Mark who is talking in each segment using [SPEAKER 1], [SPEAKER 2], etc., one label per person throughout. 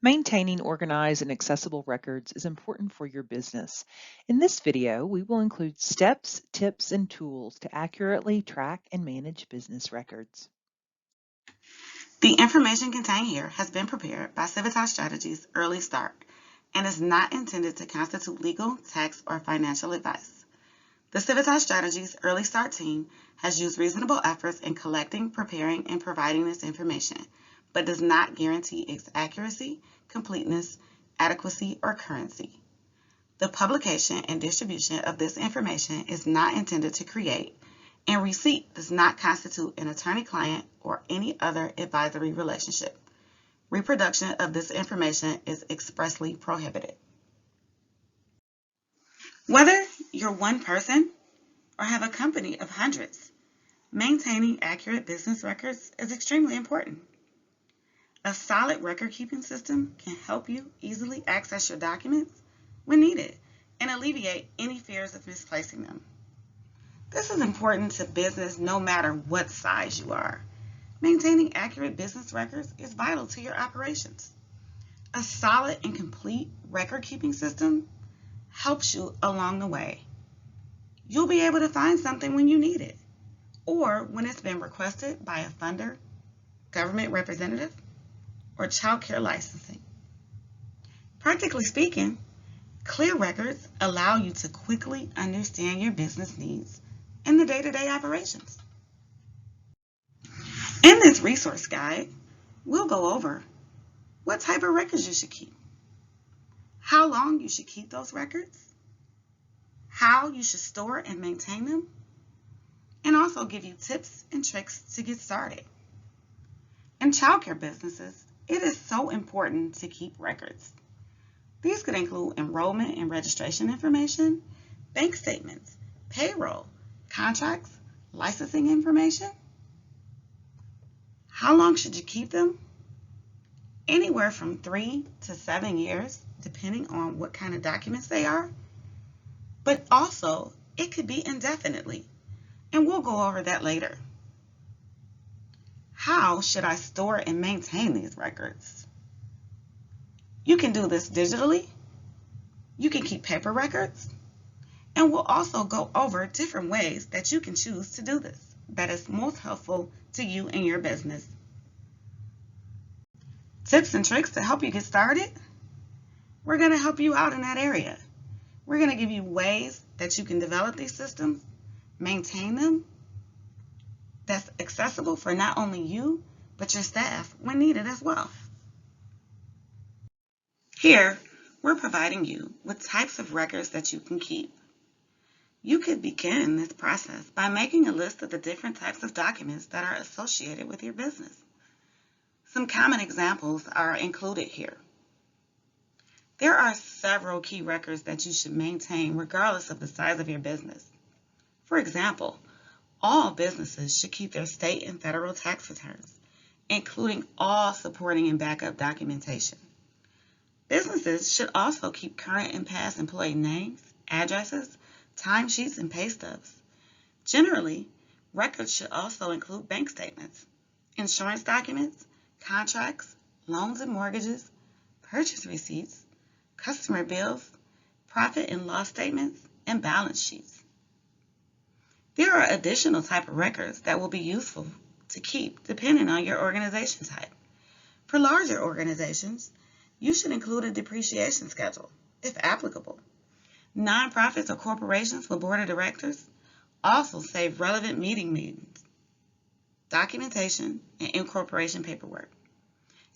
[SPEAKER 1] Maintaining organized and accessible records is important for your business. In this video, we will include steps, tips, and tools to accurately track and manage business records.
[SPEAKER 2] The information contained here has been prepared by Civitas Strategies Early Start and is not intended to constitute legal, tax, or financial advice. The Civitas Strategies Early Start team has used reasonable efforts in collecting, preparing, and providing this information, but does not guarantee its accuracy, completeness, adequacy, or currency. The publication and distribution of this information is not intended to create, and receipt does not constitute an attorney-client or any other advisory relationship. Reproduction of this information is expressly prohibited. Whether you're one person or have a company of hundreds, maintaining accurate business records is extremely important. A solid record-keeping system can help you easily access your documents when needed and alleviate any fears of misplacing them. This is important to business no matter what size you are. Maintaining accurate business records is vital to your operations. A solid and complete record-keeping system helps you along the way. You'll be able to find something when you need it, or when it's been requested by a funder, government representative, or child care licensing. Practically speaking, clear records allow you to quickly understand your business needs in the day-to-day operations. In this resource guide, we'll go over what type of records you should keep, how long you should keep those records, how you should store and maintain them, and also give you tips and tricks to get started. In childcare businesses, it is so important to keep records. These could include enrollment and registration information, bank statements, payroll, contracts, licensing information. How long should you keep them? Anywhere from 3 to 7 years, depending on what kind of documents they are. But also, it could be indefinitely, and we'll go over that later. How should I store and maintain these records? You can do this digitally. You can keep paper records. And we'll also go over different ways that you can choose to do this that is most helpful to you and your business. Tips and tricks to help you get started. We're going to help you out in that area. We're going to give you ways that you can develop these systems, maintain them, that's accessible for not only you, but your staff when needed as well. Here, we're providing you with types of records that you can keep. You could begin this process by making a list of the different types of documents that are associated with your business. Some common examples are included here. There are several key records that you should maintain regardless of the size of your business. For example, all businesses should keep their state and federal tax returns, including all supporting and backup documentation. Businesses should also keep current and past employee names, addresses, timesheets, and pay stubs. Generally, records should also include bank statements, insurance documents, contracts, loans and mortgages, purchase receipts, customer bills, profit and loss statements, and balance sheets. There are additional type of records that will be useful to keep depending on your organization type. For larger organizations, you should include a depreciation schedule, if applicable. Nonprofits or corporations with board of directors also save relevant meeting minutes, documentation, and incorporation paperwork.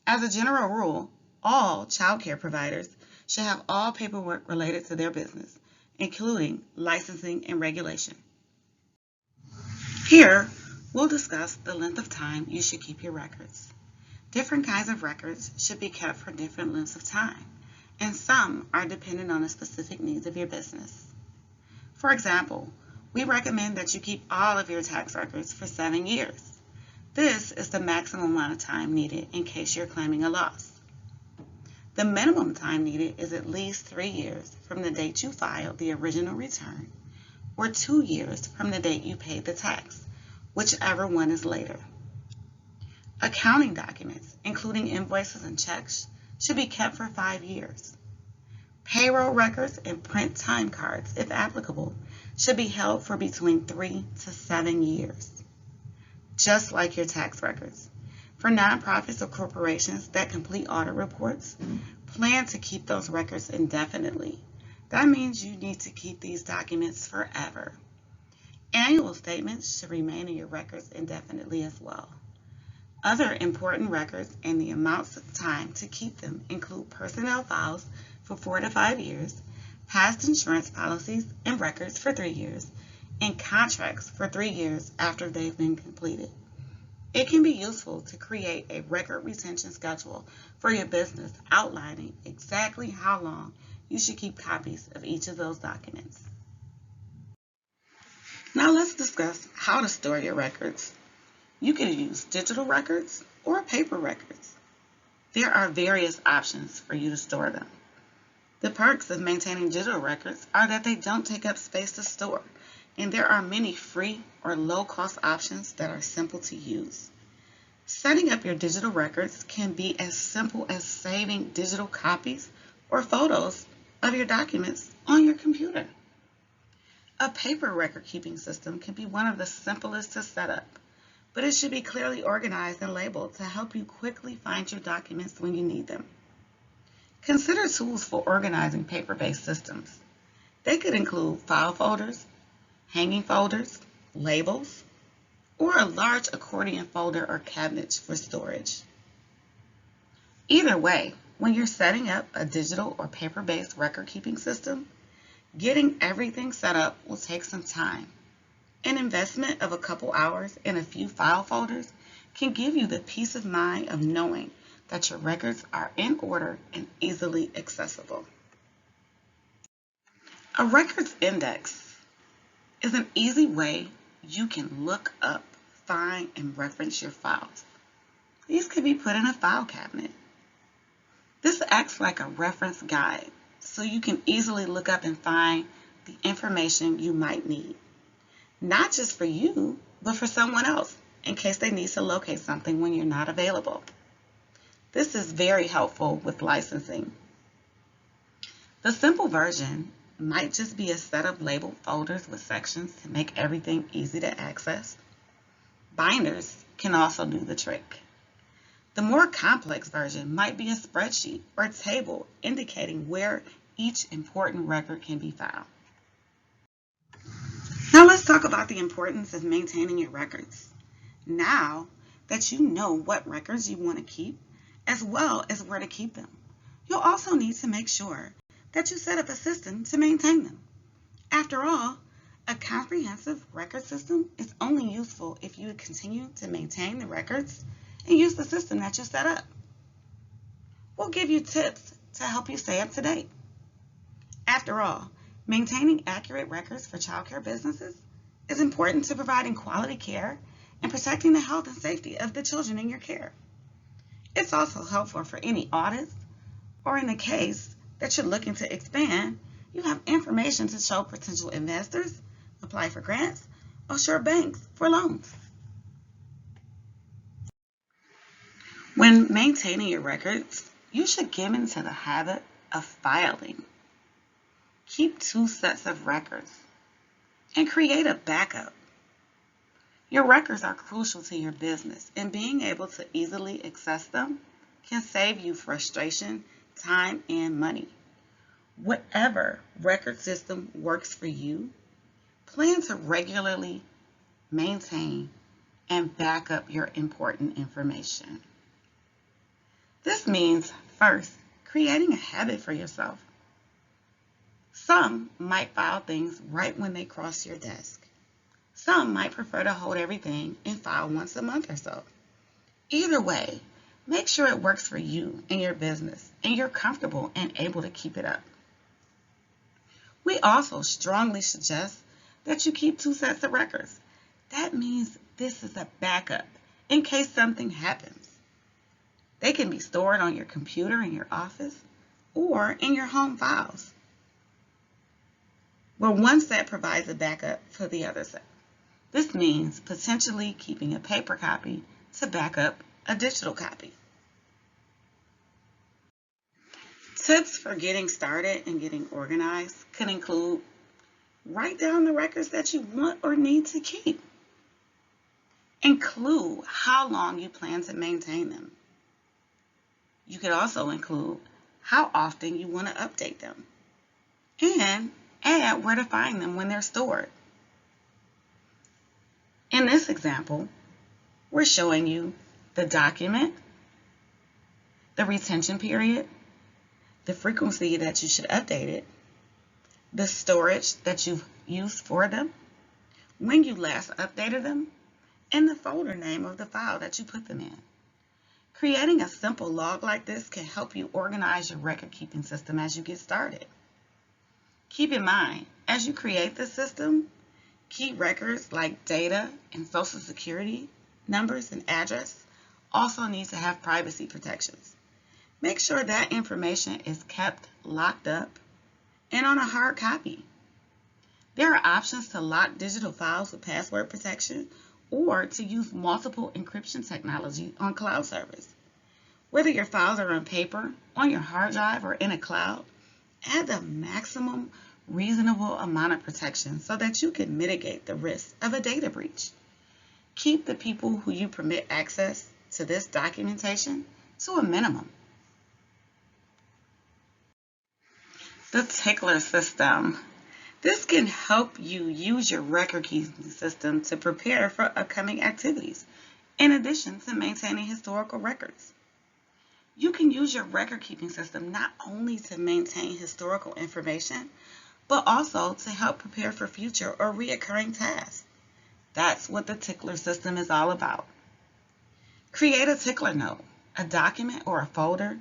[SPEAKER 2] As a general rule, all child care providers should have all paperwork related to their business, including licensing and regulation. Here, we'll discuss the length of time you should keep your records. Different kinds of records should be kept for different lengths of time, and some are dependent on the specific needs of your business. For example, we recommend that you keep all of your tax records for 7 years. This is the maximum amount of time needed in case you're claiming a loss. The minimum time needed is at least 3 years from the date you filed the original return, or 2 years from the date you paid the tax, whichever one is later. Accounting documents, including invoices and checks, should be kept for 5 years. Payroll records and print time cards, if applicable, should be held for between 3 to 7 years, just like your tax records. For nonprofits or corporations that complete audit reports, plan to keep those records indefinitely. That means you need to keep these documents forever. Annual statements should remain in your records indefinitely as well. Other important records and the amounts of time to keep them include personnel files for 4 to 5 years, past insurance policies and records for 3 years, and contracts for 3 years after they've been completed. It can be useful to create a record retention schedule for your business outlining exactly how long you should keep copies of each of those documents. Now let's discuss how to store your records. You can use digital records or paper records. There are various options for you to store them. The perks of maintaining digital records are that they don't take up space to store, and there are many free or low-cost options that are simple to use. Setting up your digital records can be as simple as saving digital copies or photos of your documents on your computer. A paper record-keeping system can be one of the simplest to set up, but it should be clearly organized and labeled to help you quickly find your documents when you need them. Consider tools for organizing paper-based systems. They could include file folders, hanging folders, labels, or a large accordion folder or cabinet for storage. Either way, when you're setting up a digital or paper-based record-keeping system, getting everything set up will take some time. An investment of a couple hours in a few file folders can give you the peace of mind of knowing that your records are in order and easily accessible. A records index is an easy way you can look up, find, and reference your files. These can be put in a file cabinet. This acts like a reference guide, so you can easily look up and find the information you might need. Not just for you, but for someone else in case they need to locate something when you're not available. This is very helpful with licensing. The simple version might just be a set of labeled folders with sections to make everything easy to access. Binders can also do the trick. The more complex version might be a spreadsheet or a table indicating where each important record can be found. Now let's talk about the importance of maintaining your records. Now that you know what records you want to keep, as well as where to keep them, you'll also need to make sure that you set up a system to maintain them. After all, a comprehensive record system is only useful if you continue to maintain the records and use the system that you set up. We'll give you tips to help you stay up to date. After all, maintaining accurate records for childcare businesses is important to providing quality care and protecting the health and safety of the children in your care. It's also helpful for any audits, or in the case that you're looking to expand, you have information to show potential investors, apply for grants, or show banks for loans. When maintaining your records, you should get into the habit of filing. Keep 2 sets of records and create a backup. Your records are crucial to your business, and being able to easily access them can save you frustration, time, and money. Whatever record system works for you, plan to regularly maintain and back up your important information. This means, first, creating a habit for yourself. Some might file things right when they cross your desk. Some might prefer to hold everything and file once a month or so. Either way, make sure it works for you and your business and you're comfortable and able to keep it up. We also strongly suggest that you keep 2 sets of records. That means this is a backup in case something happens. They can be stored on your computer in your office or in your home files, where one set provides a backup for the other set. This means potentially keeping a paper copy to back up a digital copy. Tips for getting started and getting organized could include: write down the records that you want or need to keep. Include how long you plan to maintain them. You could also include how often you want to update them, and add where to find them when they're stored. In this example, we're showing you the document, the retention period, the frequency that you should update it, the storage that you've used for them, when you last updated them, and the folder name of the file that you put them in. Creating a simple log like this can help you organize your record-keeping system as you get started. Keep in mind, as you create the system, key records like data and Social Security numbers and address also need to have privacy protections. Make sure that information is kept locked up and on a hard copy. There are options to lock digital files with password protection or to use multiple encryption technology on cloud servers. Whether your files are on paper, on your hard drive, or in a cloud, add the maximum reasonable amount of protection so that you can mitigate the risk of a data breach. Keep the people who you permit access to this documentation to a minimum. The tickler system. This can help you use your record-keeping system to prepare for upcoming activities, in addition to maintaining historical records. You can use your record-keeping system not only to maintain historical information, but also to help prepare for future or reoccurring tasks. That's what the tickler system is all about. Create a tickler note, a document or a folder,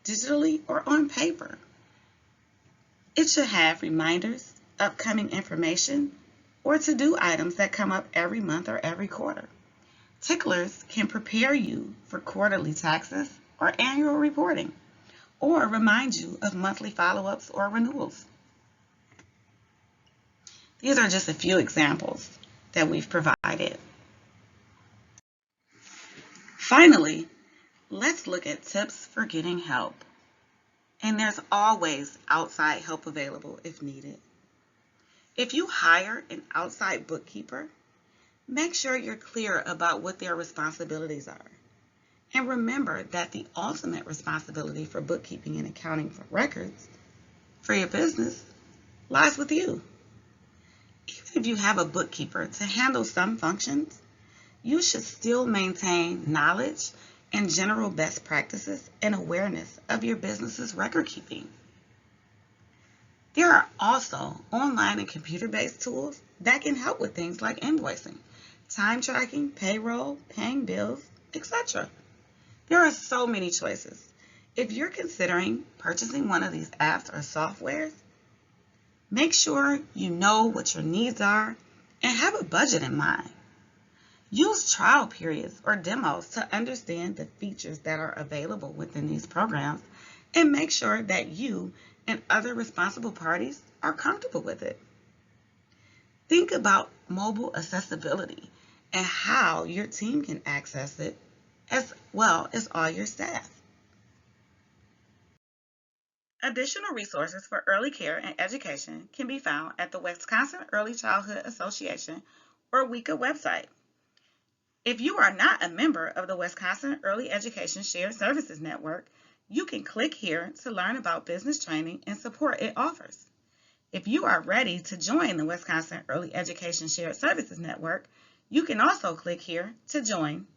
[SPEAKER 2] digitally or on paper. It should have reminders, upcoming information, or to-do items that come up every month or every quarter. Ticklers can prepare you for quarterly taxes or annual reporting, or remind you of monthly follow-ups or renewals. These are just a few examples that we've provided. Finally, let's look at tips for getting help. And there's always outside help available if needed. If you hire an outside bookkeeper, make sure you're clear about what their responsibilities are. And remember that the ultimate responsibility for bookkeeping and accounting for records for your business lies with you. Even if you have a bookkeeper to handle some functions, you should still maintain knowledge and general best practices and awareness of your business's record keeping. There are also online and computer-based tools that can help with things like invoicing, time tracking, payroll, paying bills, etc. There are so many choices. If you're considering purchasing one of these apps or softwares, make sure you know what your needs are and have a budget in mind. Use trial periods or demos to understand the features that are available within these programs and make sure that you and other responsible parties are comfortable with it. Think about mobile accessibility and how your team can access it, as well as all your staff. Additional resources for early care and education can be found at the Wisconsin Early Childhood Association or WECA website. If you are not a member of the Wisconsin Early Education Shared Services Network, you can click here to learn about business training and support it offers. If you are ready to join the Wisconsin Early Education Shared Services Network, you can also click here to join